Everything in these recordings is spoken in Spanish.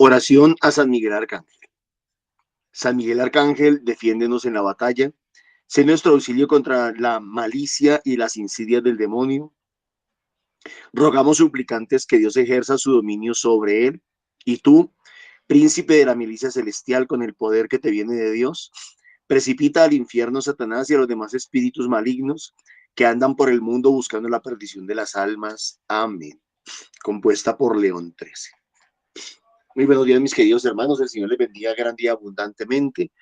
Oración a San Miguel Arcángel. San Miguel Arcángel, defiéndenos en la batalla. Sé nuestro auxilio contra la malicia y las insidias del demonio. Rogamos suplicantes que Dios ejerza su dominio sobre él. Y tú, príncipe de la milicia celestial, con el poder que te viene de Dios, precipita al infierno Satanás y a los demás espíritus malignos que andan por el mundo buscando la perdición de las almas. Amén. Compuesta por León XIII. Muy buenos días, mis queridos hermanos. El Señor les bendiga grande y abundantemente.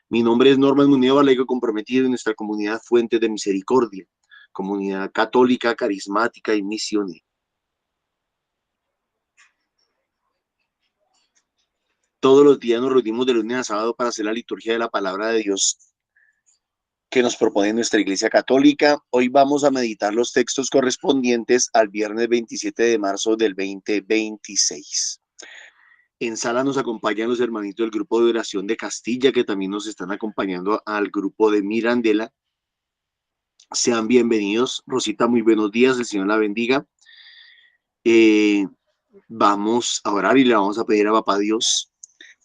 Mi nombre es Norman Muneo, laico comprometido en nuestra comunidad Fuentes de Misericordia, comunidad católica, carismática y misionera. Todos los días nos reunimos de lunes a sábado para hacer la liturgia de la palabra de Dios que nos propone nuestra Iglesia Católica. Hoy vamos a meditar los textos correspondientes al viernes 27 de marzo del 2026. En sala nos acompañan los hermanitos del grupo de oración de Castilla, que también nos están acompañando al grupo de Mirandela. Sean bienvenidos. Rosita, muy buenos días. El Señor la bendiga. Vamos a orar y le vamos a pedir a Papá Dios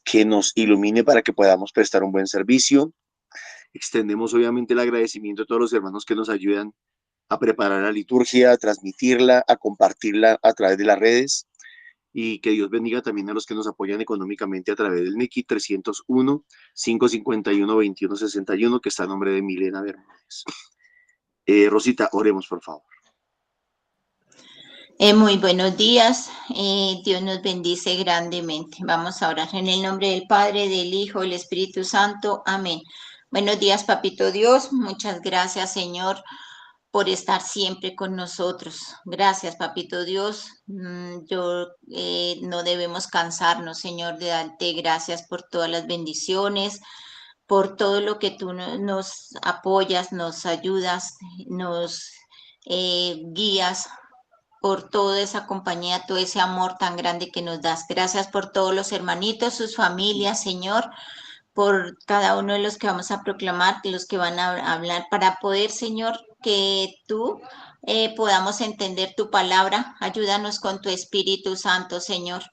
que nos ilumine para que podamos prestar un buen servicio. Extendemos obviamente el agradecimiento a todos los hermanos que nos ayudan a preparar la liturgia, a transmitirla, a compartirla a través de las redes. Y que Dios bendiga también a los que nos apoyan económicamente a través del NICI 301-551-2161, que está a nombre de Milena Bermúdez. Rosita, oremos, por favor. Muy buenos días. Dios nos bendice grandemente. Vamos a orar en el nombre del Padre, del Hijo, del Espíritu Santo. Amén. Buenos días, Papito Dios. Muchas gracias, Señor, por estar siempre con nosotros. Gracias, Papito Dios. No debemos cansarnos, Señor, de darte gracias por todas las bendiciones, por todo lo que tú nos apoyas, nos ayudas, nos guías, por toda esa compañía, todo ese amor tan grande que nos das. Gracias por todos los hermanitos, sus familias, Señor, por cada uno de los que vamos a proclamar, los que van a hablar, para poder, Señor, que tú podamos entender tu palabra. Ayúdanos con tu Espíritu Santo, Señor,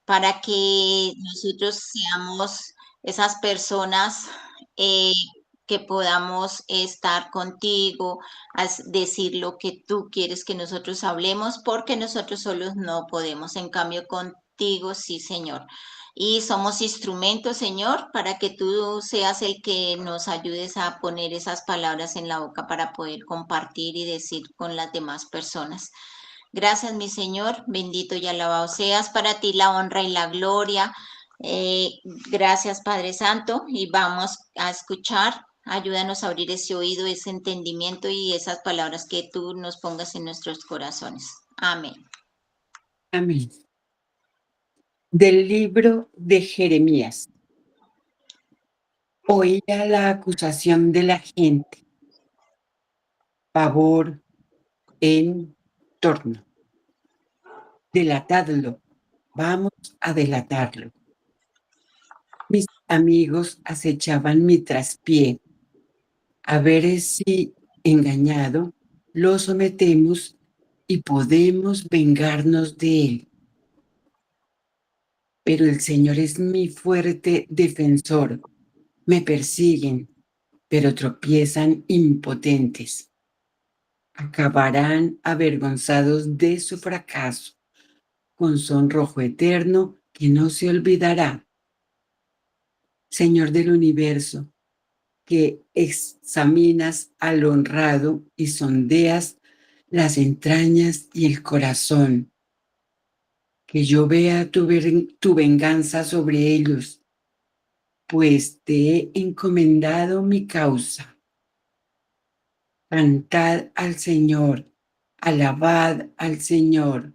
para que nosotros seamos esas personas que podamos estar contigo, decir lo que tú quieres que nosotros hablemos, porque nosotros solos no podemos. En cambio, contigo sí, Señor. Y somos instrumentos, Señor, para que tú seas el que nos ayudes a poner esas palabras en la boca para poder compartir y decir con las demás personas. Gracias, mi Señor, bendito y alabado seas, para ti la honra y la gloria. Gracias, Padre Santo, y vamos a escuchar. Ayúdanos a abrir ese oído, ese entendimiento y esas palabras que tú nos pongas en nuestros corazones. Amén. Amén. Del libro de Jeremías. Oía la acusación de la gente. Pavor en torno. Delatadlo. Vamos a delatarlo. Mis amigos acechaban mi traspié. A ver si, engañado, lo sometemos y podemos vengarnos de él. Pero el Señor es mi fuerte defensor. Me persiguen, pero tropiezan impotentes. Acabarán avergonzados de su fracaso, con sonrojo eterno que no se olvidará. Señor del universo, que examinas al honrado y sondeas las entrañas y el corazón, que yo vea tu venganza sobre ellos, pues te he encomendado mi causa. Cantad al Señor, alabad al Señor,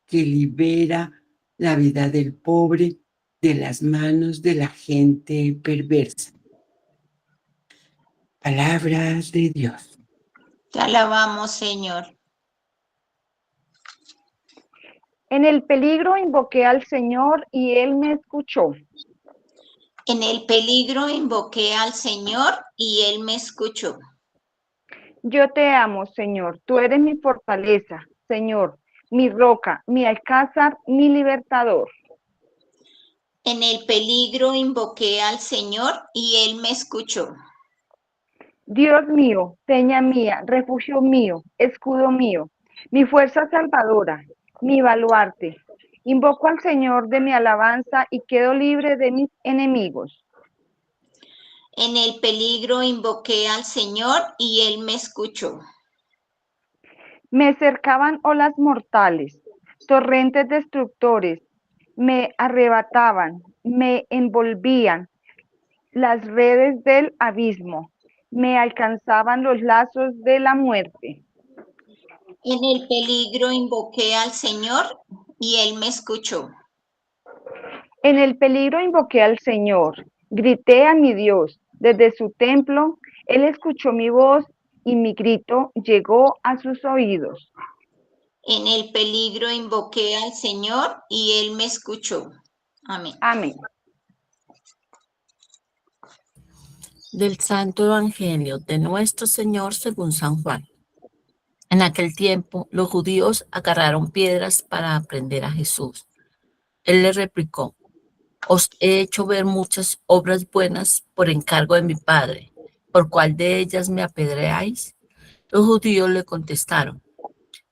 que libera la vida del pobre de las manos de la gente perversa. Palabras de Dios. Te alabamos, Señor. En el peligro invoqué al Señor y Él me escuchó. En el peligro invoqué al Señor y Él me escuchó. Yo te amo, Señor. Tú eres mi fortaleza, Señor, mi roca, mi alcázar, mi libertador. En el peligro invoqué al Señor y Él me escuchó. Dios mío, peña mía, refugio mío, escudo mío, mi fuerza salvadora, mi baluarte. Invoco al Señor de mi alabanza y quedo libre de mis enemigos. En el peligro invoqué al Señor y Él me escuchó. Me cercaban olas mortales, torrentes destructores, me arrebataban, me envolvían las redes del abismo, me alcanzaban los lazos de la muerte. En el peligro invoqué al Señor y Él me escuchó. En el peligro invoqué al Señor, grité a mi Dios desde su templo, Él escuchó mi voz y mi grito llegó a sus oídos. En el peligro invoqué al Señor y Él me escuchó. Amén. Amén. Del Santo Evangelio de nuestro Señor según San Juan. En aquel tiempo, los judíos agarraron piedras para prender a Jesús. Él les replicó: os he hecho ver muchas obras buenas por encargo de mi Padre. ¿Por cuál de ellas me apedreáis? Los judíos le contestaron: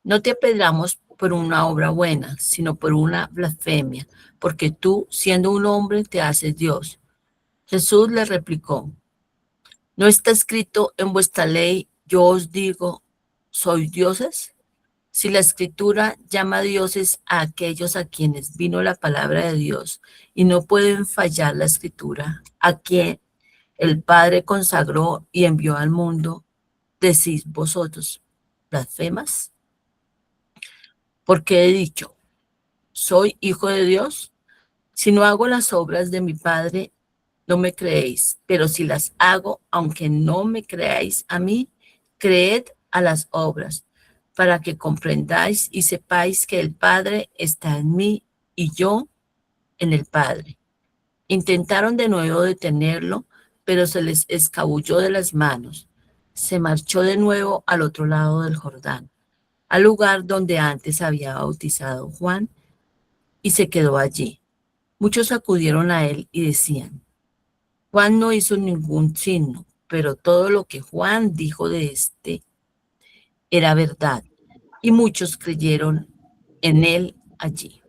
no te apedreamos por una obra buena, sino por una blasfemia, porque tú, siendo un hombre, te haces Dios. Jesús le replicó: ¿no está escrito en vuestra ley, yo os digo, sois dioses? Si la Escritura llama dioses a aquellos a quienes vino la palabra de Dios, y no pueden fallar la Escritura, a quien el Padre consagró y envió al mundo, decís vosotros, ¿blasfemas? Porque he dicho, ¿soy hijo de Dios? Si no hago las obras de mi Padre, no me creéis, pero si las hago, aunque no me creáis a mí, creed a las obras, para que comprendáis y sepáis que el Padre está en mí y yo en el Padre. Intentaron de nuevo detenerlo, pero se les escabulló de las manos. Se marchó de nuevo al otro lado del Jordán, al lugar donde antes había bautizado Juan, y se quedó allí. Muchos acudieron a él y decían: Juan no hizo ningún signo, pero todo lo que Juan dijo de este era verdad, y muchos creyeron en él allí.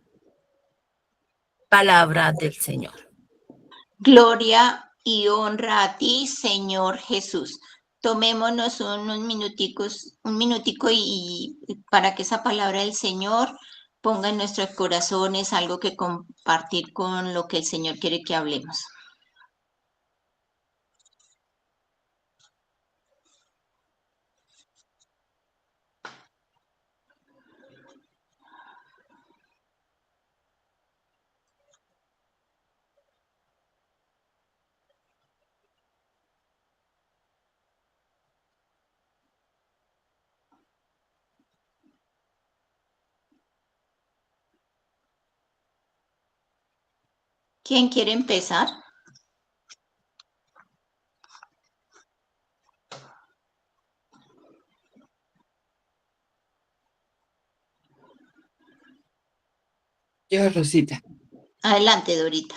Palabra del Señor. Gloria y honra a ti, Señor Jesús. Tomémonos un minutico y para que esa palabra del Señor ponga en nuestros corazones algo que compartir con lo que el Señor quiere que hablemos. ¿Quién quiere empezar? Yo, Rosita. Adelante, Dorita.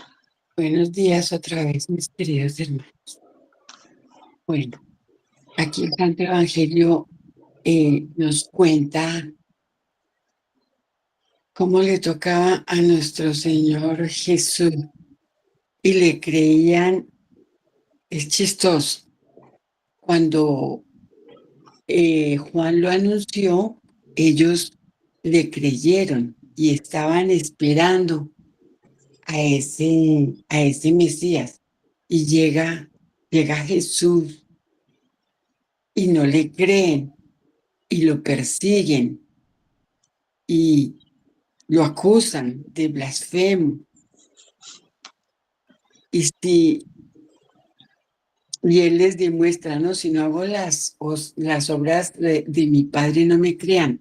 Buenos días otra vez, mis queridos hermanos. Bueno, aquí el Santo Evangelio nos cuenta cómo le tocaba a nuestro Señor Jesús y le creían. Es chistoso. Cuando Juan lo anunció, ellos le creyeron y estaban esperando a ese Mesías. Y llega Jesús y no le creen y lo persiguen y lo acusan de blasfemo. Y él les demuestra, no, si no hago las obras de mi Padre, no me crean.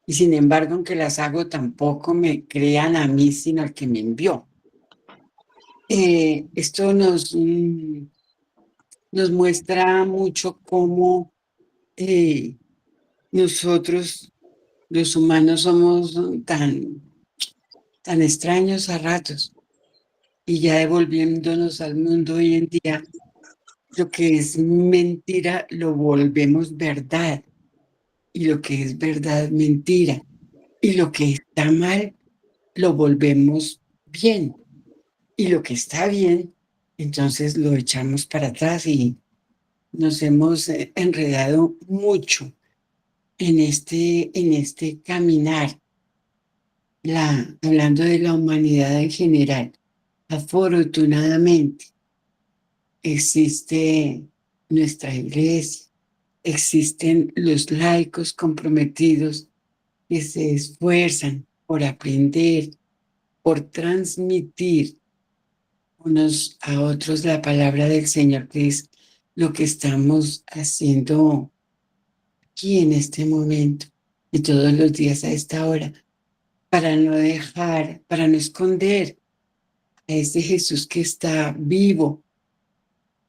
Y sin embargo, aunque las hago, tampoco me crean a mí, sino al que me envió. Esto nos muestra mucho cómo nosotros, los humanos, somos tan extraños a ratos. y ya devolviéndonos al mundo hoy en día, lo que es mentira lo volvemos verdad y lo que es verdad mentira y lo que está mal lo volvemos bien y lo que está bien entonces lo echamos para atrás y nos hemos enredado mucho en este caminar, hablando de la humanidad en general. Afortunadamente existe nuestra iglesia, existen los laicos comprometidos que se esfuerzan por aprender, por transmitir unos a otros la palabra del Señor, que es lo que estamos haciendo aquí en este momento y todos los días a esta hora, para no dejar, para no esconder a ese Jesús que está vivo,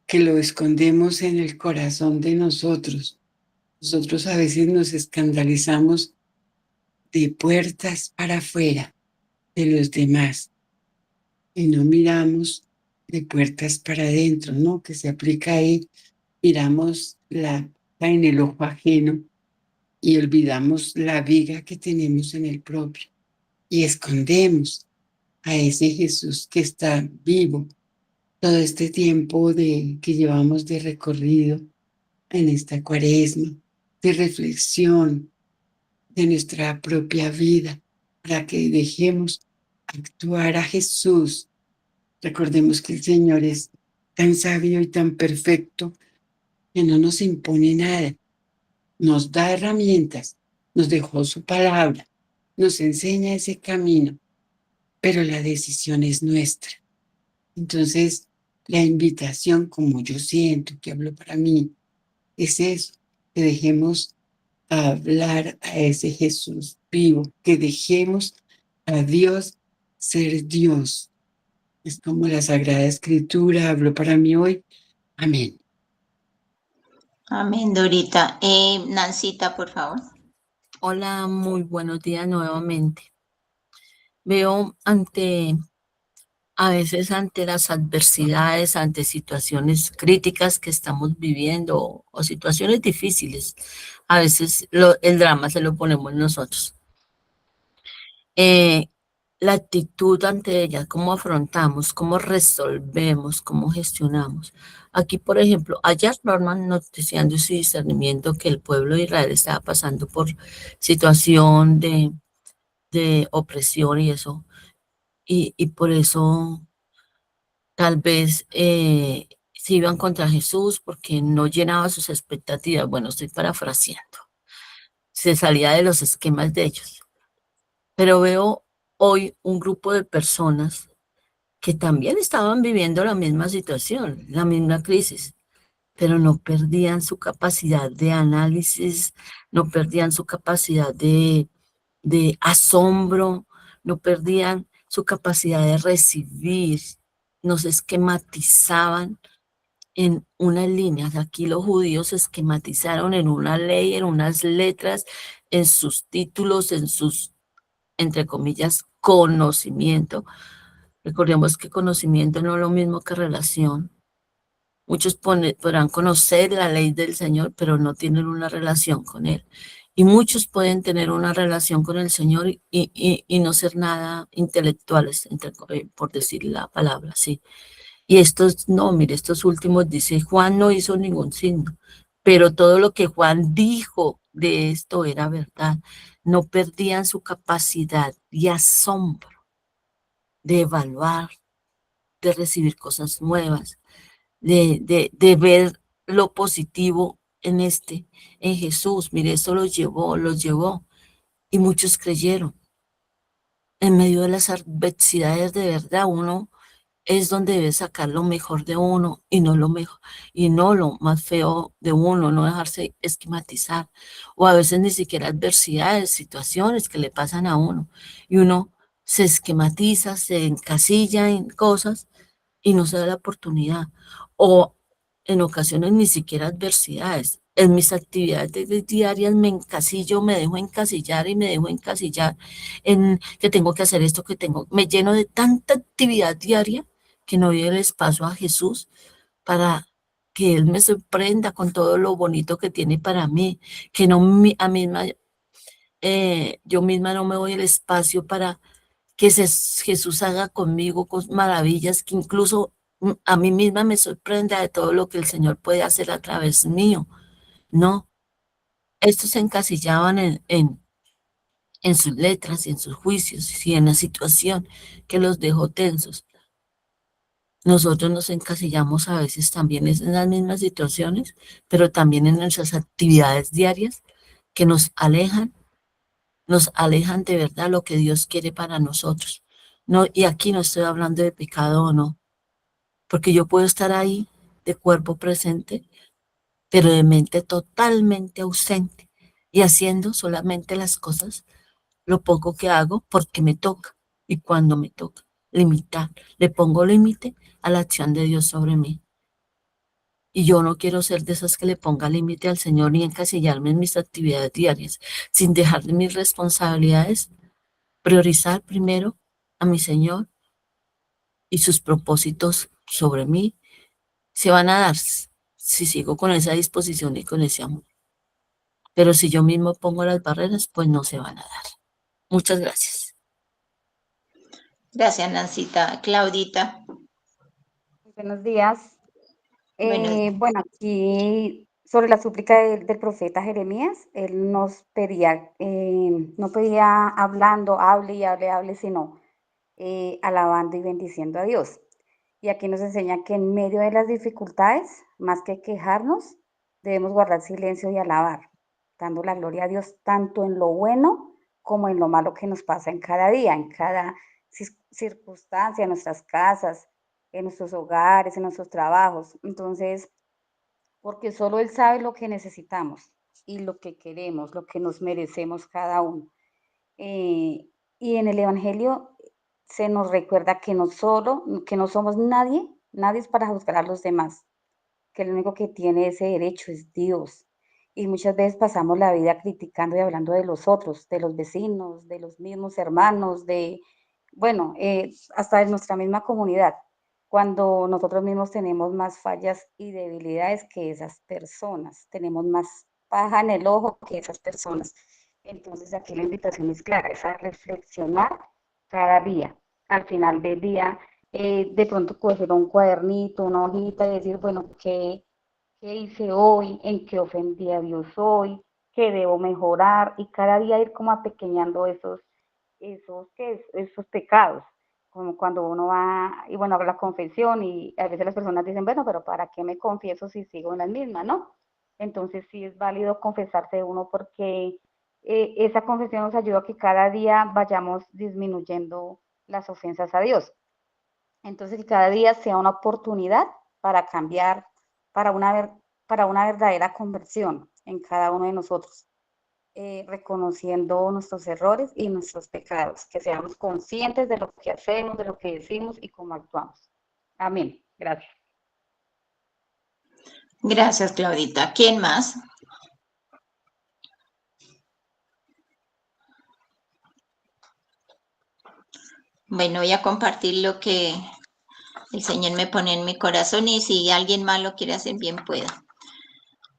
que lo escondemos en el corazón de nosotros. Nosotros a veces nos escandalizamos de puertas para afuera de los demás y no miramos de puertas para adentro, ¿no? Que se aplica ahí, miramos la en el ojo ajeno y olvidamos la viga que tenemos en el propio y escondemos a ese Jesús que está vivo todo este tiempo que llevamos de recorrido en esta cuaresma, de reflexión de nuestra propia vida, para que dejemos actuar a Jesús. Recordemos que el Señor es tan sabio y tan perfecto que no nos impone nada, nos da herramientas, nos dejó su palabra, nos enseña ese camino, pero la decisión es nuestra. Entonces, la invitación, como yo siento que hablo para mí, es eso, que dejemos hablar a ese Jesús vivo, que dejemos a Dios ser Dios. Es como la Sagrada Escritura habló para mí hoy. Amén. Amén, Dorita. Nancita, por favor. Hola, muy buenos días nuevamente. Veo a veces ante las adversidades, ante situaciones críticas que estamos viviendo o situaciones difíciles, a veces el drama se lo ponemos nosotros. La actitud ante ellas, cómo afrontamos, cómo resolvemos, cómo gestionamos. Aquí, por ejemplo, ayer Norman noticiando su discernimiento que el pueblo de Israel estaba pasando por situación de opresión y eso, y por eso tal vez se iban contra Jesús porque no llenaba sus expectativas. Bueno, estoy parafraseando. Se salía de los esquemas de ellos. Pero veo hoy un grupo de personas que también estaban viviendo la misma situación, la misma crisis, pero no perdían su capacidad de análisis, no perdían su capacidad de asombro, no perdían su capacidad de recibir, no se esquematizaban en unas líneas. Aquí los judíos se esquematizaron en una ley, en unas letras, en sus títulos, en sus, entre comillas, conocimiento. Recordemos que conocimiento no es lo mismo que relación. Muchos podrán conocer la ley del Señor, pero no tienen una relación con Él. Y muchos pueden tener una relación con el Señor y no ser nada intelectuales, por decir la palabra, sí. Y estos, no, mire, estos últimos, dice, Juan no hizo ningún signo, pero todo lo que Juan dijo de esto era verdad. No perdían su capacidad y asombro de evaluar, de recibir cosas nuevas, de ver lo positivo en Jesús. Mire, eso los llevó, y muchos creyeron. En medio de las adversidades de verdad, uno es donde debe sacar lo mejor de uno y no lo mejor, y no lo más feo de uno, no dejarse esquematizar, o a veces ni siquiera adversidades, situaciones que le pasan a uno, y uno se esquematiza, se encasilla en cosas y no se da la oportunidad, o en ocasiones ni siquiera adversidades. En mis actividades diarias me encasillo, me dejo encasillar y me dejo encasillar en que tengo que hacer esto, me lleno de tanta actividad diaria que no doy el espacio a Jesús para que Él me sorprenda con todo lo bonito que tiene para mí, que no yo misma no me doy el espacio para que Jesús haga conmigo con maravillas, que incluso a mí misma me sorprenda de todo lo que el Señor puede hacer a través mío. No, estos se encasillaban en sus letras y en sus juicios y en la situación que los dejó tensos. Nosotros nos encasillamos a veces también en las mismas situaciones, pero también en nuestras actividades diarias que nos alejan de verdad lo que Dios quiere para nosotros. No, y aquí no estoy hablando de pecado o no, porque yo puedo estar ahí de cuerpo presente, pero de mente totalmente ausente y haciendo solamente las cosas, lo poco que hago porque me toca y cuando me toca, limitar. Le pongo límite a la acción de Dios sobre mí. Y yo no quiero ser de esas que le ponga límite al Señor ni encasillarme en mis actividades diarias, sin dejar de mis responsabilidades, priorizar primero a mi Señor y sus propósitos sobre mí se van a dar si sigo con esa disposición y con ese amor. Pero si yo mismo pongo las barreras, pues no se van a dar. Muchas gracias. Gracias, Nancita. Claudita. Buenos días. Bueno, Bueno, aquí sobre la súplica del profeta Jeremías, él nos pedía, no pedía hablando, hable y hable, hable, sino alabando y bendiciendo a Dios. Y aquí nos enseña que en medio de las dificultades, más que quejarnos, debemos guardar silencio y alabar, dando la gloria a Dios tanto en lo bueno como en lo malo que nos pasa en cada día, en cada circunstancia, en nuestras casas, en nuestros hogares, en nuestros trabajos. Entonces, porque solo Él sabe lo que necesitamos y lo que queremos, lo que nos merecemos cada uno. Y en el Evangelio se nos recuerda que que no somos nadie, nadie es para juzgar a los demás, que el único que tiene ese derecho es Dios. Y muchas veces pasamos la vida criticando y hablando de los otros, de los vecinos, de los mismos hermanos, bueno, hasta de nuestra misma comunidad, cuando nosotros mismos tenemos más fallas y debilidades que esas personas, tenemos más paja en el ojo que esas personas. Entonces aquí la invitación es clara, es a reflexionar cada día. Al final del día, de pronto coger un cuadernito, una hojita y decir, bueno, ¿qué hice hoy? ¿En qué ofendí a Dios hoy? ¿Qué debo mejorar? Y cada día ir como apequeñando esos pecados, como cuando uno va, y bueno, haga la confesión y a veces las personas dicen, bueno, pero ¿para qué me confieso si sigo en las mismas, no? Entonces sí es válido confesarse uno porque esa confesión nos ayuda a que cada día vayamos disminuyendo las ofensas a Dios. Entonces que cada día sea una oportunidad para cambiar, para para una verdadera conversión en cada uno de nosotros. Reconociendo nuestros errores y nuestros pecados, que seamos conscientes de lo que hacemos, de lo que decimos y cómo actuamos. Amén. Gracias. gracias, Claudita. ¿Quién más? Bueno, voy a compartir lo que el Señor me pone en mi corazón y si alguien más lo quiere hacer, bien pueda.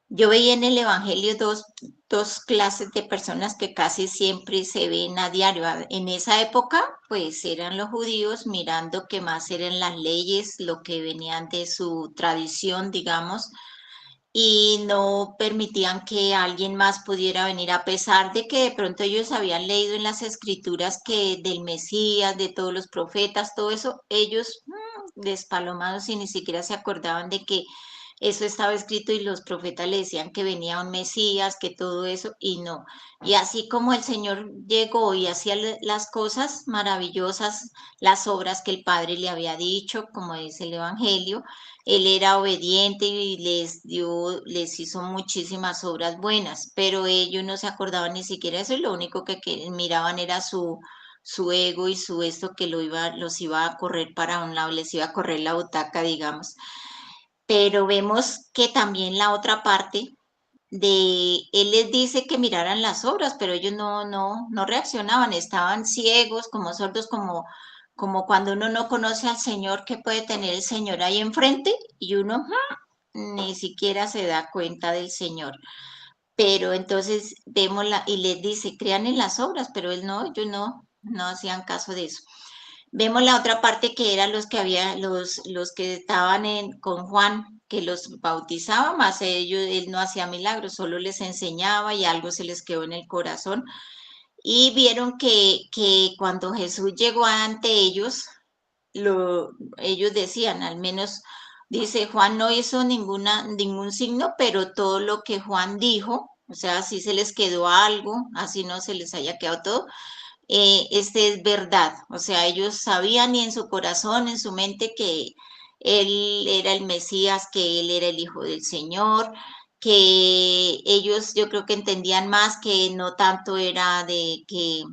Yo veía en el Evangelio dos clases de personas que casi siempre se ven a diario. En esa época, pues eran los judíos mirando que más eran las leyes, lo que venían de su tradición, digamos, y no permitían que alguien más pudiera venir, a pesar de que de pronto ellos habían leído en las escrituras que del Mesías, de todos los profetas, todo eso, ellos despalomados y ni siquiera se acordaban de que eso estaba escrito y los profetas le decían que venía un Mesías, que todo eso, y no. Y así como el Señor llegó y hacía las cosas maravillosas, las obras que el Padre le había dicho, como dice el Evangelio, él era obediente y les hizo muchísimas obras buenas, pero ellos no se acordaban ni siquiera de eso y lo único que miraban era su ego y su esto que los iba a correr para un lado, les iba a correr la butaca, digamos. Pero vemos que también la otra parte él les dice que miraran las obras, pero ellos no reaccionaban, estaban ciegos, como sordos, como cuando uno no conoce al Señor, que puede tener el Señor ahí enfrente y uno ni siquiera se da cuenta del Señor. Pero entonces vemos y les dice, crean en las obras, pero él no, ellos no hacían caso de eso. Vemos la otra parte que eran los que había, los que estaban con Juan, que los bautizaba, más él no hacía milagros, solo les enseñaba y algo se les quedó en el corazón. Y vieron que cuando Jesús llegó ante ellos, ellos decían, al menos dice, Juan no hizo ningún signo, pero todo lo que Juan dijo, o sea, si se les quedó algo, así no se les haya quedado todo, este es verdad. O sea, ellos sabían y en su corazón, en su mente, que él era el Mesías, que él era el Hijo del Señor, que ellos yo creo que entendían más que no tanto era de que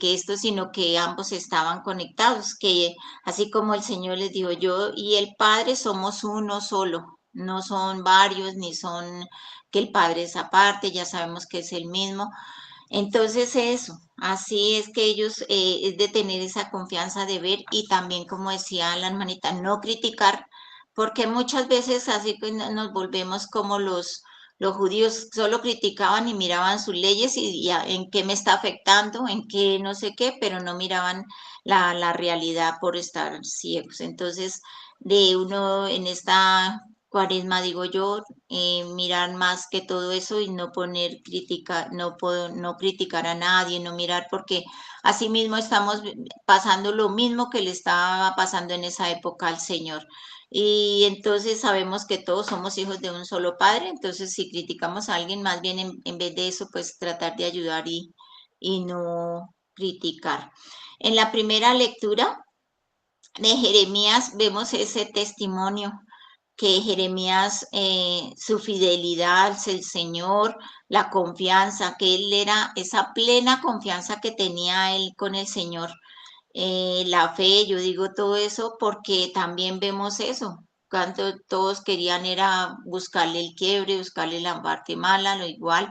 esto, sino que ambos estaban conectados, que así como el Señor les dijo, yo y el Padre somos uno solo, no son varios, ni son que el Padre es aparte, ya sabemos que es el mismo. Entonces eso, así es que ellos, es de tener esa confianza de ver y también, como decía la hermanita, no criticar, porque muchas veces así que nos volvemos como los judíos, solo criticaban y miraban sus leyes y ya, en qué me está afectando, en qué no sé qué, pero no miraban la realidad por estar ciegos. Entonces, de uno en esta cuaresma, digo yo, mirar más que todo eso y no poner crítica, no criticar a nadie, no mirar porque así mismo estamos pasando lo mismo que le estaba pasando en esa época al Señor. Y entonces sabemos que todos somos hijos de un solo Padre, entonces si criticamos a alguien, más bien en vez de eso, pues tratar de ayudar y no criticar. En la primera lectura de Jeremías vemos ese testimonio que Jeremías, su fidelidad al Señor, la confianza, que él era esa plena confianza que tenía él con el Señor, la fe, yo digo todo eso porque también vemos eso. Cuando todos querían era buscarle el quiebre, buscarle la parte mala, lo igual,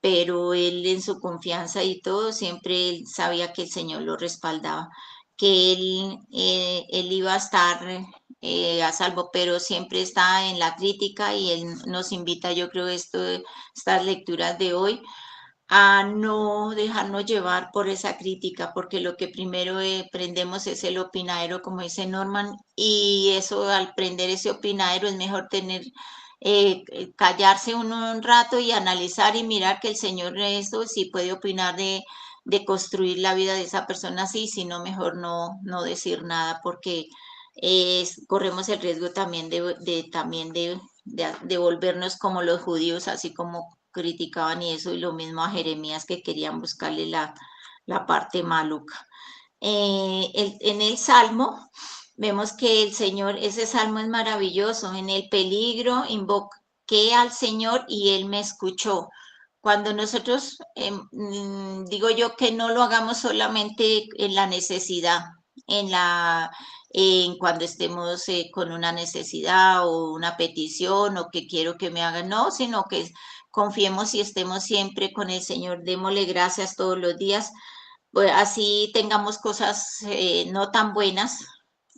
pero él en su confianza y todo, siempre él sabía que el Señor lo respaldaba, que él iba a estar a salvo, pero siempre está en la crítica y él nos invita, yo creo, estas lecturas de hoy, a no dejarnos llevar por esa crítica, porque lo que primero prendemos es el opinadero, como dice Norman, y eso al prender ese opinadero es mejor callarse uno un rato y analizar y mirar que el Señor esto sí puede opinar de construir la vida de esa persona así, sino mejor no decir nada, porque corremos el riesgo también de volvernos como los judíos, así como criticaban y eso, y lo mismo a Jeremías que querían buscarle la parte maluca. En el Salmo vemos que el Señor, ese Salmo es maravilloso, en el peligro invoqué al Señor y Él me escuchó. Cuando nosotros, digo yo que no lo hagamos solamente en la necesidad, en cuando estemos con una necesidad o una petición o que quiero que me hagan, no, sino que confiemos y estemos siempre con el Señor, démosle gracias todos los días, pues así tengamos cosas no tan buenas,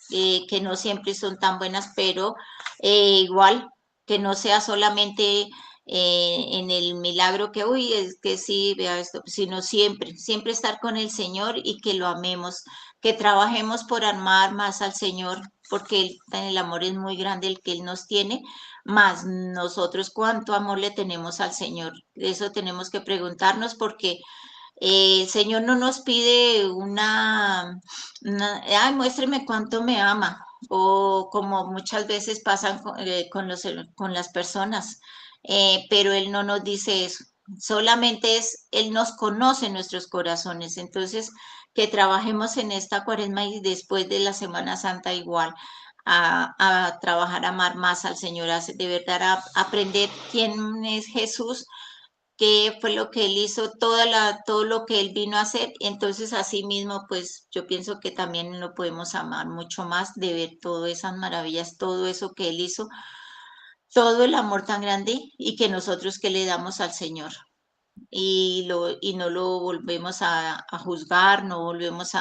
que no siempre son tan buenas, pero igual que no sea solamente en el milagro que, uy, es que sí, vea esto, sino siempre estar con el Señor y que lo amemos, que trabajemos por amar más al Señor, porque el amor es muy grande el que Él nos tiene, más nosotros cuánto amor le tenemos al Señor. Eso tenemos que preguntarnos porque el Señor no nos pide ay, muéstreme cuánto me ama, o como muchas veces pasan con las personas, pero Él no nos dice eso. Solamente Él nos conoce nuestros corazones. Entonces, que trabajemos en esta cuaresma y después de la Semana Santa igual. A trabajar, a amar más al Señor, de verdad aprender quién es Jesús, qué fue lo que él hizo, todo lo que él vino a hacer. Entonces, así mismo, pues yo pienso que también lo podemos amar mucho más de ver todas esas maravillas, todo eso que él hizo, todo el amor tan grande y que nosotros que le damos al Señor. y no lo volvemos a juzgar, no volvemos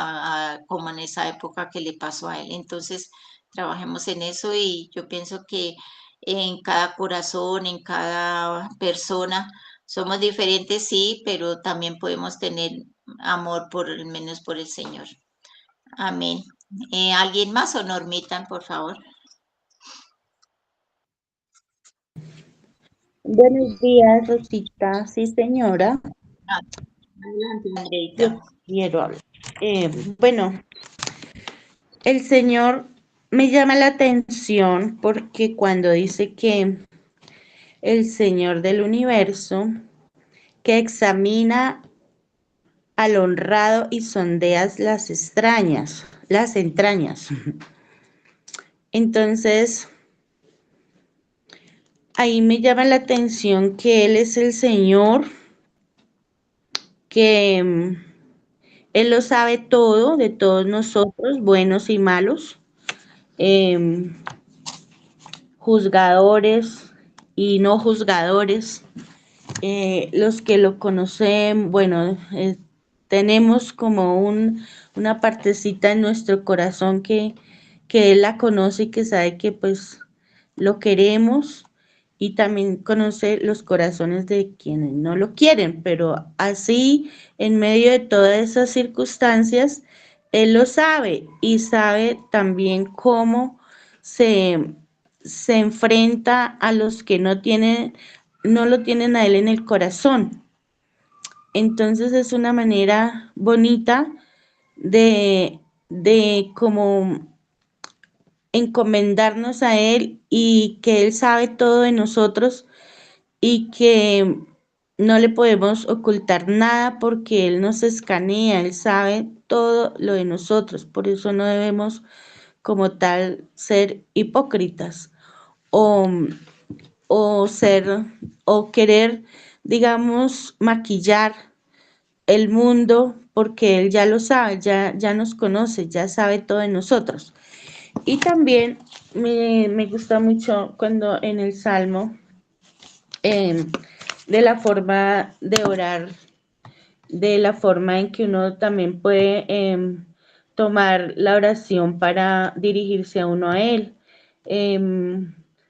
como en esa época que le pasó a él. Entonces, trabajemos en eso y yo pienso que en cada corazón, en cada persona, somos diferentes, sí, pero también podemos tener amor por al menos por el Señor. Amén. ¿Alguien más o Normita, por favor? Buenos días, Rosita. Sí, señora. Adelante, Yo Andreita. quiero hablar. Bueno, el Señor me llama la atención porque cuando dice que el Señor del universo, que examina al honrado y sondeas las entrañas. Entonces, ahí me llama la atención que Él es el Señor, que Él lo sabe todo de todos nosotros, buenos y malos, em, juzgadores y no juzgadores. Los que lo conocen, bueno, tenemos como una partecita en nuestro corazón que Él la conoce y que sabe que pues lo queremos y también conoce los corazones de quienes no lo quieren, pero así en medio de todas esas circunstancias, Él lo sabe y sabe también cómo se, se enfrenta a los que no lo tienen a Él en el corazón. Entonces es una manera bonita de como encomendarnos a Él y que Él sabe todo de nosotros y que no le podemos ocultar nada porque Él nos escanea, Él sabe todo lo de nosotros. Por eso no debemos como tal ser hipócritas o, o ser o querer, digamos, maquillar el mundo porque Él ya lo sabe, ya nos conoce, ya sabe todo de nosotros. Y también me gusta mucho cuando en el Salmo, eh, de la forma de orar, de la forma en que uno también puede tomar la oración para dirigirse a uno a Él.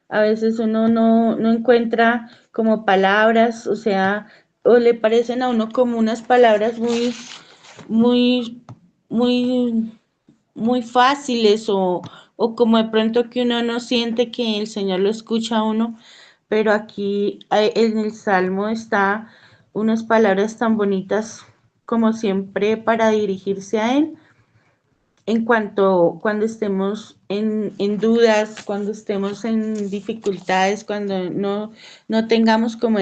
A veces uno no encuentra como palabras, o sea, o le parecen a uno como unas palabras muy, muy muy fáciles o como de pronto que uno no siente que el Señor lo escucha a uno, pero aquí en el Salmo está unas palabras tan bonitas como siempre para dirigirse a Él en cuanto cuando estemos en dudas, cuando estemos en dificultades, cuando no tengamos como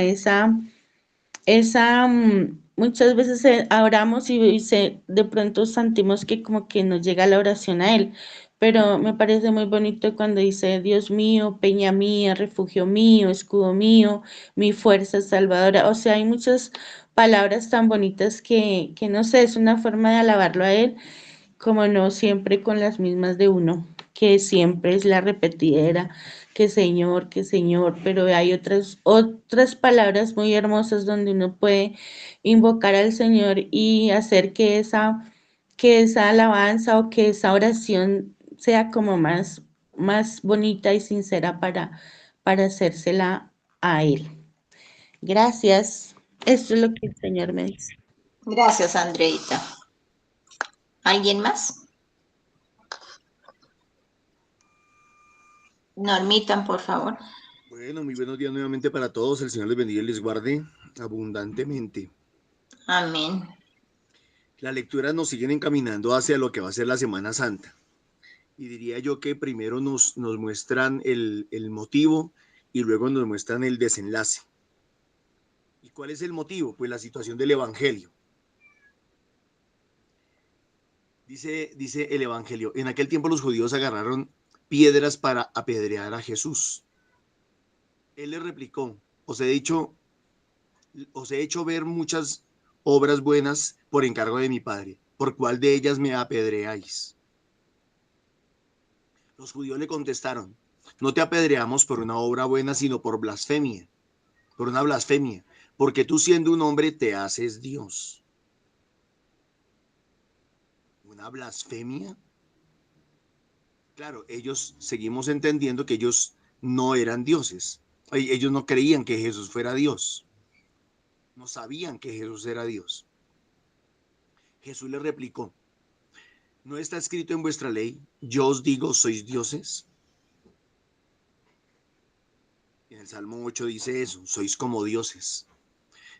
muchas veces oramos de pronto sentimos que como que nos llega la oración a Él, pero me parece muy bonito cuando dice, Dios mío, peña mía, refugio mío, escudo mío, mi fuerza salvadora. O sea, hay muchas palabras tan bonitas que no sé, es una forma de alabarlo a Él, como no siempre con las mismas de uno, que siempre es la repetidera, que Señor, pero hay otras palabras muy hermosas donde uno puede invocar al Señor y hacer que esa alabanza o que esa oración sea como más bonita y sincera para hacérsela a Él. Gracias. Eso es lo que el Señor me dice. Gracias, Andreita. ¿Alguien más? Normita, por favor. Bueno, muy buenos días nuevamente para todos. El Señor les bendiga y les guarde abundantemente. Amén. Las lecturas nos siguen encaminando hacia lo que va a ser la Semana Santa. Y diría yo que primero nos muestran el motivo y luego nos muestran el desenlace. ¿Y cuál es el motivo? Pues la situación del Evangelio. Dice el Evangelio, en aquel tiempo los judíos agarraron piedras para apedrear a Jesús. Él les replicó, os he hecho ver muchas obras buenas por encargo de mi Padre. ¿Por cuál de ellas me apedreáis? Los judíos le contestaron, no te apedreamos por una obra buena, sino por blasfemia, por una blasfemia, porque tú siendo un hombre te haces Dios. ¿Una blasfemia? Claro, ellos seguimos entendiendo que ellos no eran dioses. Ellos no creían que Jesús fuera Dios. No sabían que Jesús era Dios. Jesús les replicó, ¿no está escrito en vuestra ley, yo os digo, sois dioses? En el Salmo 8 dice eso, sois como dioses.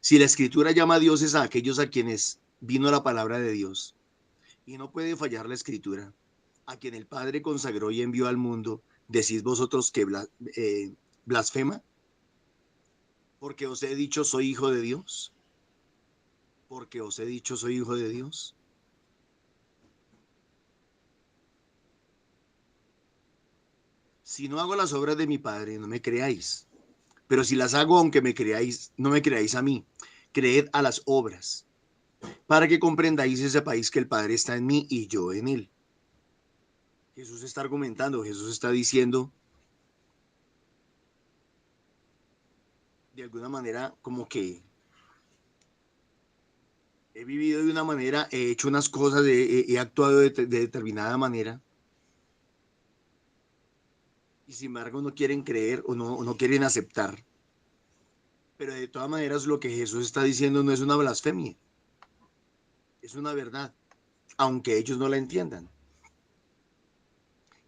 Si la Escritura llama dioses a aquellos a quienes vino la palabra de Dios, y no puede fallar la Escritura, a quien el Padre consagró y envió al mundo, ¿decís vosotros que blasfema? Porque os he dicho soy hijo de Dios. Porque os he dicho soy hijo de Dios. Si no hago las obras de mi Padre, no me creáis. Pero si las hago, aunque me creáis, no me creáis a mí. Creed a las obras, para que comprendáis y sepáis que el Padre está en mí y yo en él. Jesús está argumentando, Jesús está diciendo, de alguna manera, como que he vivido de una manera, he hecho unas cosas, he actuado de determinada manera, y sin embargo no quieren creer o no quieren aceptar. Pero de todas maneras lo que Jesús está diciendo no es una blasfemia, es una verdad, aunque ellos no la entiendan.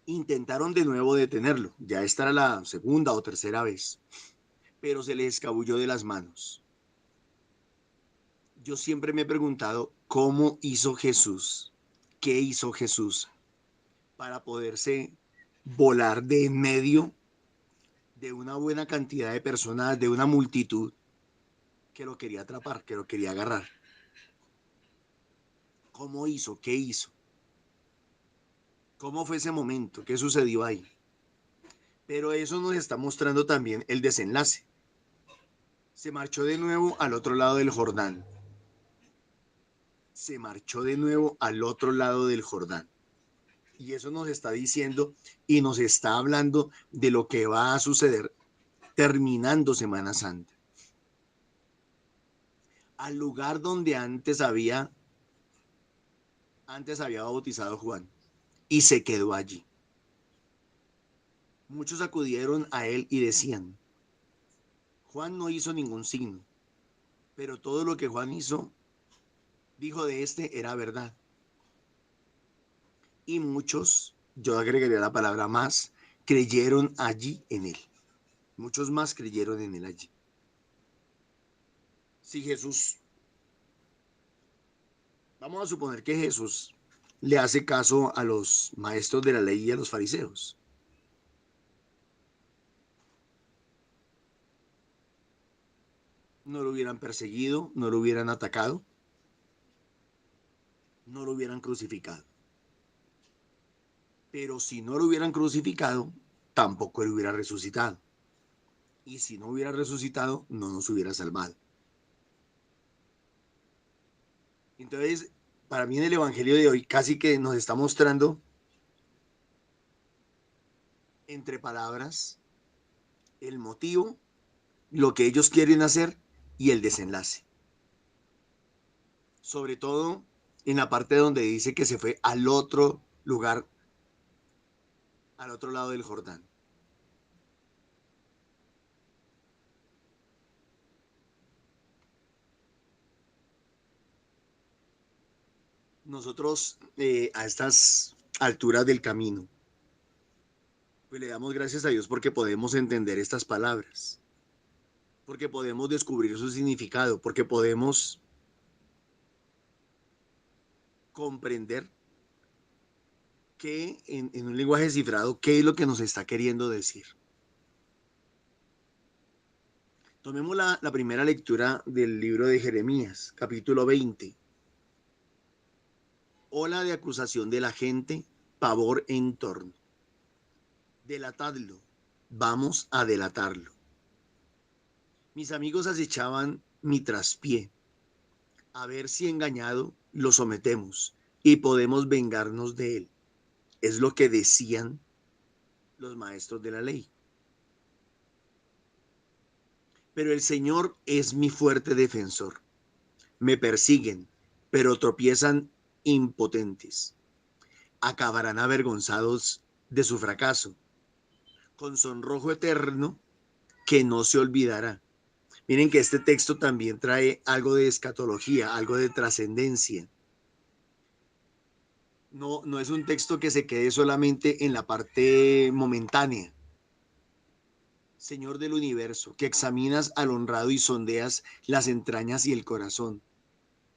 Intentaron de nuevo detenerlo, ya esta era la segunda o tercera vez, pero se les escabulló de las manos. Yo siempre me he preguntado cómo hizo Jesús, qué hizo Jesús para poderse volar de en medio de una buena cantidad de personas, de una multitud que lo quería atrapar, que lo quería agarrar. ¿Cómo hizo? ¿Qué hizo? ¿Cómo fue ese momento? ¿Qué sucedió ahí? Pero eso nos está mostrando también el desenlace. Se marchó de nuevo al otro lado del Jordán. Se marchó de nuevo al otro lado del Jordán. Y eso nos está diciendo y nos está hablando de lo que va a suceder terminando Semana Santa. Al lugar donde antes había bautizado Juan y se quedó allí. Muchos acudieron a él y decían, Juan no hizo ningún signo, pero todo lo que Juan dijo de este era verdad. Y muchos, yo agregaría la palabra más, creyeron allí en él. Muchos más creyeron en él allí. Si Jesús, vamos a suponer que Jesús le hace caso a los maestros de la ley y a los fariseos. No lo hubieran perseguido, no lo hubieran atacado, no lo hubieran crucificado. Pero si no lo hubieran crucificado, tampoco él hubiera resucitado. Y si no hubiera resucitado, no nos hubiera salvado. Entonces, para mí en el Evangelio de hoy casi que nos está mostrando entre palabras el motivo, lo que ellos quieren hacer y el desenlace. Sobre todo en la parte donde dice que se fue al otro lugar, al otro lado del Jordán. Nosotros a estas alturas del camino, pues le damos gracias a Dios porque podemos entender estas palabras, porque podemos descubrir su significado, porque podemos comprender que en un lenguaje cifrado, qué es lo que nos está queriendo decir. Tomemos la primera lectura del libro de Jeremías, capítulo 20. Ola de acusación de la gente, pavor en torno. Delatadlo, vamos a delatarlo. Mis amigos acechaban mi traspié, a ver si engañado lo sometemos y podemos vengarnos de él. Es lo que decían los maestros de la ley. Pero el Señor es mi fuerte defensor. Me persiguen, pero tropiezan impotentes. Acabarán avergonzados de su fracaso, con sonrojo eterno que no se olvidará. Miren que este texto también trae algo de escatología, algo de trascendencia. No es un texto que se quede solamente en la parte momentánea. Señor del universo, que examinas al honrado y sondeas las entrañas y el corazón.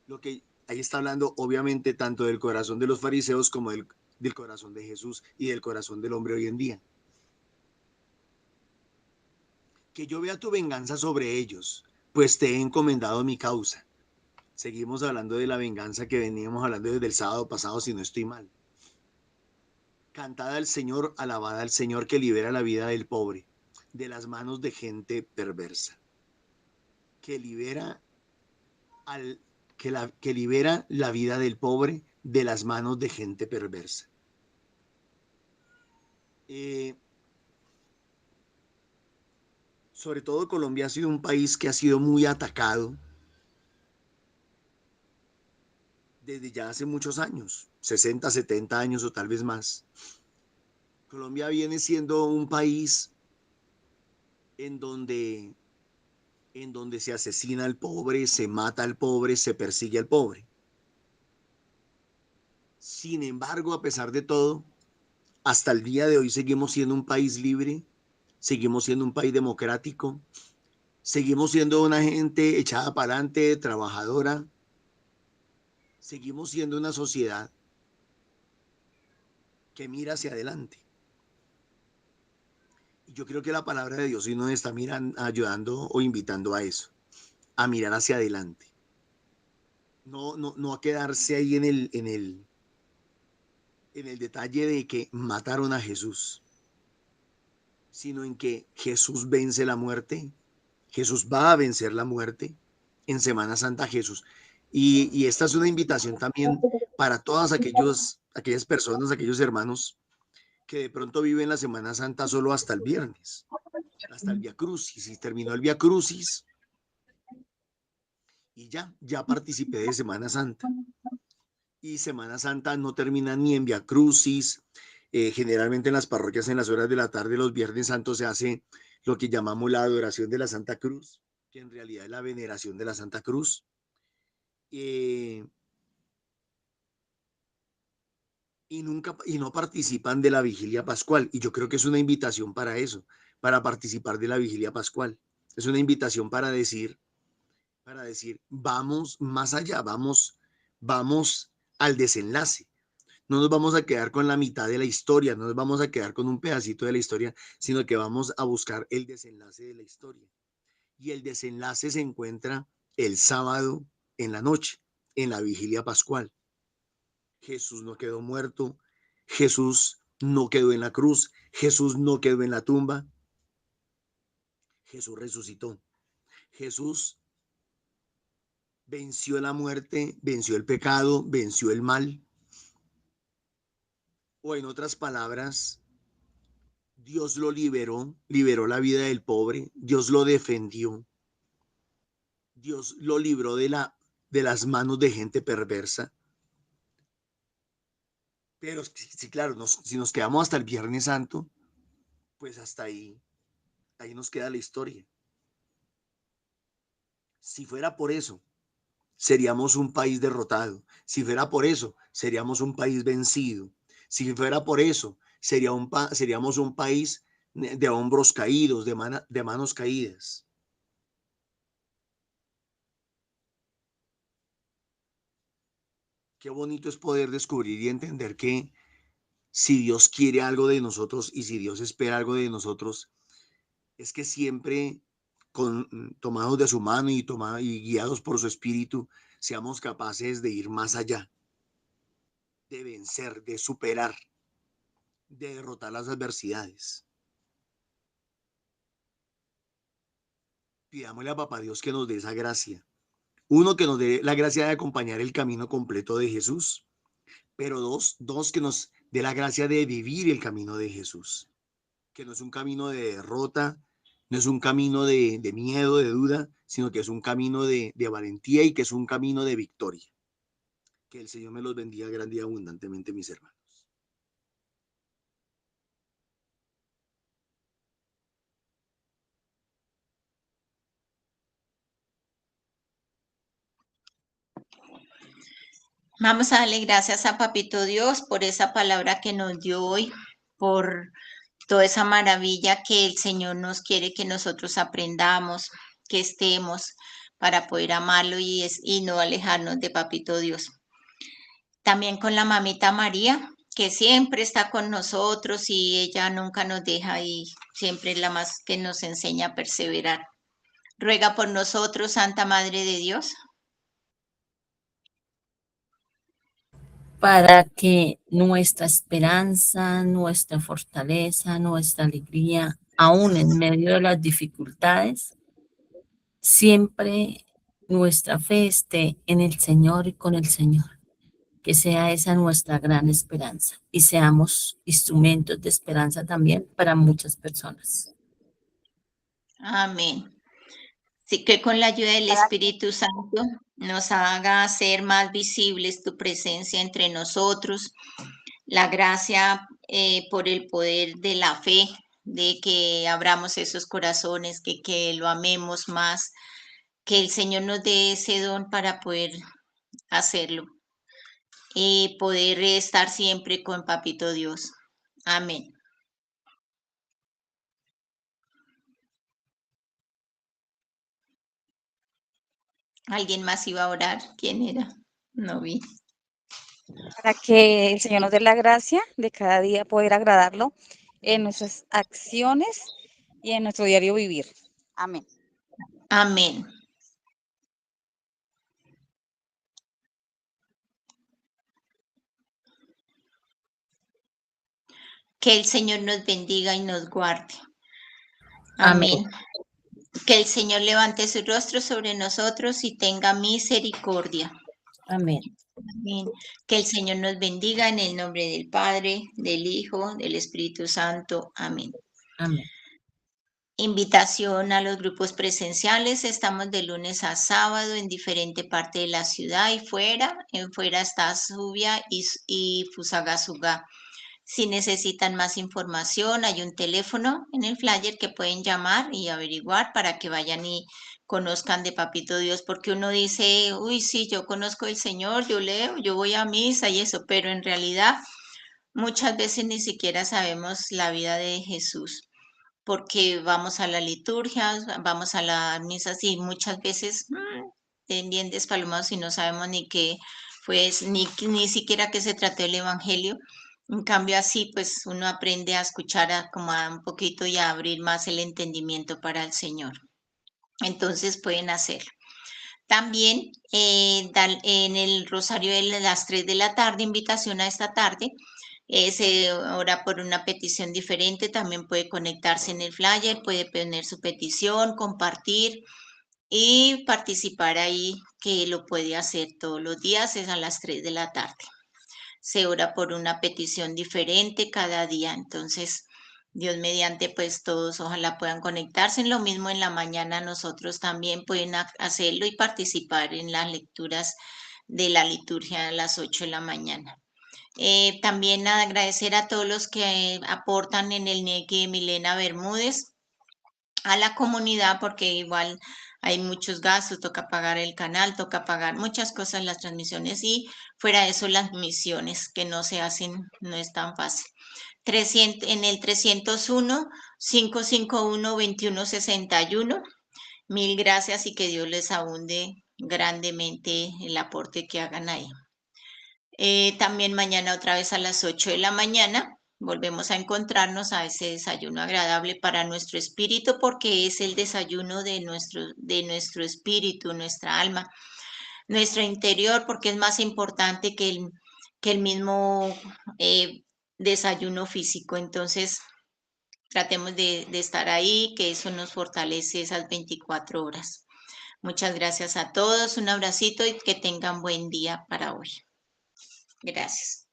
Lo que ahí está hablando, obviamente, tanto del corazón de los fariseos como del corazón de Jesús y del corazón del hombre hoy en día. Que yo vea tu venganza sobre ellos, pues te he encomendado mi causa. Seguimos hablando de la venganza que veníamos hablando desde el sábado pasado, si no estoy mal. Cantada al Señor, alabada al Señor que libera la vida del pobre de las manos de gente perversa. Que libera que libera la vida del pobre de las manos de gente perversa. Sobre todo Colombia ha sido un país que ha sido muy atacado desde ya hace muchos años, 60, 70 años o tal vez más. Colombia viene siendo un país en donde se asesina al pobre, se mata al pobre, se persigue al pobre. Sin embargo, a pesar de todo, hasta el día de hoy seguimos siendo un país libre, seguimos siendo un país democrático, seguimos siendo una gente echada para adelante, trabajadora, seguimos siendo una sociedad que mira hacia adelante. Y yo creo que la palabra de Dios hoy nos está ayudando o invitando a eso, a mirar hacia adelante. No a quedarse ahí en el detalle de que mataron a Jesús, sino en que Jesús vence la muerte, Jesús va a vencer la muerte en Semana Santa Jesús. Y esta es una invitación también para todas aquellas personas, aquellos hermanos que de pronto viven la Semana Santa solo hasta el viernes, hasta el Via Crucis, y terminó el Via Crucis y ya participé de Semana Santa. Y Semana Santa no termina ni en Via Crucis. Generalmente en las parroquias en las horas de la tarde, los Viernes Santos, se hace lo que llamamos la adoración de la Santa Cruz, que en realidad es la veneración de la Santa Cruz. Y no participan de la vigilia pascual. Y yo creo que es una invitación para eso, para participar de la vigilia pascual. Es una invitación para decir, vamos más allá, vamos al desenlace. No nos vamos a quedar con la mitad de la historia, no nos vamos a quedar con un pedacito de la historia, sino que vamos a buscar el desenlace de la historia. Y el desenlace se encuentra el sábado en la noche, en la vigilia pascual. Jesús no quedó muerto, Jesús no quedó en la cruz, Jesús no quedó en la tumba, Jesús resucitó. Jesús venció la muerte, venció el pecado, venció el mal. O en otras palabras, Dios lo liberó la vida del pobre, Dios lo defendió, Dios lo libró de las manos de gente perversa. Pero sí, claro, si nos quedamos hasta el Viernes Santo, pues hasta ahí nos queda la historia. Si fuera por eso, seríamos un país derrotado. Si fuera por eso, seríamos un país vencido. Si fuera por eso, seríamos un país de hombros caídos, de manos caídas. Qué bonito es poder descubrir y entender que si Dios quiere algo de nosotros y si Dios espera algo de nosotros, es que siempre tomados de su mano y guiados por su espíritu, seamos capaces de ir más allá, de vencer, de superar, de derrotar las adversidades. Pidámosle a Papá Dios que nos dé esa gracia. Uno, que nos dé la gracia de acompañar el camino completo de Jesús, pero dos, que nos dé la gracia de vivir el camino de Jesús, que no es un camino de derrota, No es un camino de miedo, de duda, sino que es un camino de valentía y que es un camino de victoria. Que el Señor me los bendiga grande y abundantemente, mis hermanos. Vamos a darle gracias a Papito Dios por esa palabra que nos dio hoy, por toda esa maravilla que el Señor nos quiere que nosotros aprendamos, que estemos para poder amarlo y no alejarnos de Papito Dios. También con la mamita María, que siempre está con nosotros y ella nunca nos deja y siempre es la más que nos enseña a perseverar. Ruega por nosotros, Santa Madre de Dios. Para que nuestra esperanza, nuestra fortaleza, nuestra alegría, aún en medio de las dificultades, siempre nuestra fe esté en el Señor y con el Señor. Que sea esa nuestra gran esperanza y seamos instrumentos de esperanza también para muchas personas. Amén. Así que con la ayuda del Espíritu Santo nos haga hacer más visibles tu presencia entre nosotros, la gracia por el poder de la fe, de que abramos esos corazones, que lo amemos más, que el Señor nos dé ese don para poder hacerlo y poder estar siempre con Papito Dios. Amén. ¿Alguien más iba a orar? ¿Quién era? No vi. Para que el Señor nos dé la gracia de cada día poder agradarlo en nuestras acciones y en nuestro diario vivir. Amén. Amén. Que el Señor nos bendiga y nos guarde. Amén. Que el Señor levante su rostro sobre nosotros y tenga misericordia. Amén. Amén. Que el Señor nos bendiga en el nombre del Padre, del Hijo, del Espíritu Santo. Amén. Amén. Invitación a los grupos presenciales. Estamos de lunes a sábado en diferente parte de la ciudad y fuera. En fuera está Subia y Fusagasugá. Si necesitan más información, hay un teléfono en el flyer que pueden llamar y averiguar para que vayan y conozcan de Papito Dios, porque uno dice, uy, sí, yo conozco el Señor, yo leo, yo voy a misa y eso, pero en realidad muchas veces ni siquiera sabemos la vida de Jesús, porque vamos a la liturgia, vamos a las misas y muchas veces bien despalomados y no sabemos ni qué, pues ni siquiera qué se trató el Evangelio. En cambio, así pues uno aprende a escuchar como a un poquito y a abrir más el entendimiento para el Señor. Entonces pueden hacerlo. También en el Rosario de las 3 de la tarde, invitación a esta tarde, se ora por una petición diferente, también puede conectarse en el flyer, puede poner su petición, compartir y participar ahí, que lo puede hacer todos los días, es a las 3 de la tarde. Se ora por una petición diferente cada día, entonces Dios mediante, pues todos ojalá puedan conectarse. Lo mismo en la mañana nosotros también pueden hacerlo y participar en las lecturas de la liturgia a las 8 de la mañana. También agradecer a todos los que aportan en el NEC Milena Bermúdez a la comunidad, porque igual hay muchos gastos, toca pagar el canal, toca pagar muchas cosas, las transmisiones y fuera de eso las misiones que no se hacen, no es tan fácil. En el 301-551-2161. Mil gracias y que Dios les abunde grandemente el aporte que hagan ahí. También mañana otra vez a las 8 de la mañana volvemos a encontrarnos a ese desayuno agradable para nuestro espíritu, porque es el desayuno de nuestro espíritu, nuestra alma, nuestro interior, porque es más importante que el mismo desayuno físico. Entonces, tratemos de estar ahí, que eso nos fortalece esas 24 horas. Muchas gracias a todos, un abracito y que tengan buen día para hoy. Gracias.